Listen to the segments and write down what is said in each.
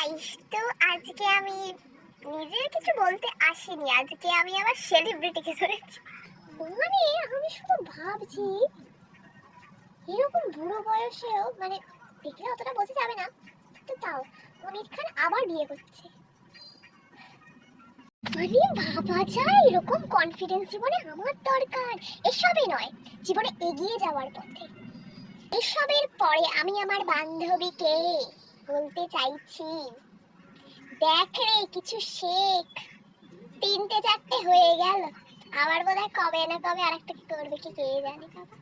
Guys, তো আজকে আমি নিজের কিছু বলতে আসিনি, আজকে আমি আবার সেলিব্রিটিকে ধরেছি। মানে আমি শুধু ভাবছি এরকম বুড়ো বয়সেও মানে দেখলে অতটা বোঝা যাবে না, তো তাও আমির খান আবার বিয়ে করছে। মানে ভাবা যায় এরকম কনফিডেন্স জীবনে আমার দরকার। এসবই নয়, জীবনে এগিয়ে যাওয়ার পথে। এসবের পরে আমি আমার বান্ধবীকে বলতে চাইছি, দেখ রে কিছু শেখ। 3টে 4টে হয়ে গেল, আবার বোধহয় কবে না কবে আরেকটা কি করবে কি কে জানে বাবা।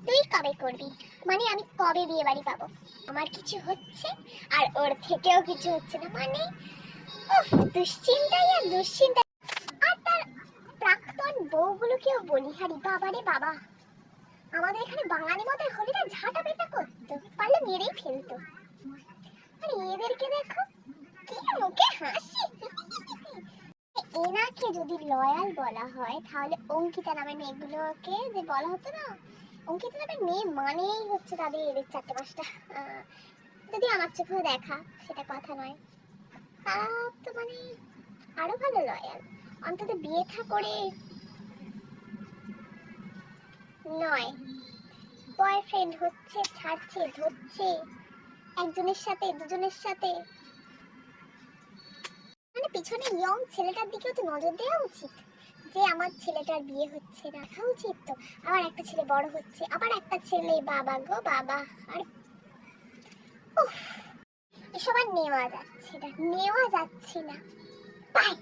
তুই কবে করবি? মানে আমি কবে বিয়ে বাড়ি পাবো? আমার কিছু হচ্ছে আর ওর থেকেও কিছু হচ্ছে না, মানে দুশ্চিন্তাই আর দুশ্চিন্তা। আর তার প্রাক্তন বউগুলোকেও বলিহারি, বাবা রে বাবা, আমাদের এখানে বাঙালি মতো হলে না ঝাঁটা পেটা করতো, পারলে মেরেই ফেলতো। আর এদেরকে দেখো কি মুখে হাসি। এনাকে যদি লয়াল বলা হয় তাহলে অঙ্কিতা নামের মেয়েগুলোকে যে বলা হতো না, অঙ্কিতা নামের মেয়ে মানেই হচ্ছে তাদের এদের 4টে 5টা, যদি আমার চোখেও দেখা সেটা কথা নয়। তারা তো মানে আরো ভালো লয়াল, অন্তত বিয়ে থা করে নয়, বয়ফ্রেন্ড হচ্ছে, ছাড়ছে, ধরছে, একজনের সাথে দুজনের সাথে। মানে পিছনে ইয়ং ছেলেটার দিকেও তো নজর দেওয়া উচিত, যে আমার ছেলেটার বিয়ে হচ্ছে, রাখা উচিত তো। আবার একটা ছেলে বড় হচ্ছে, আবার একটা ছেলে, বাবা গো বাবা। আর এসব আর নেওয়া যাচ্ছে না, নেওয়া যাচ্ছে না। বাই।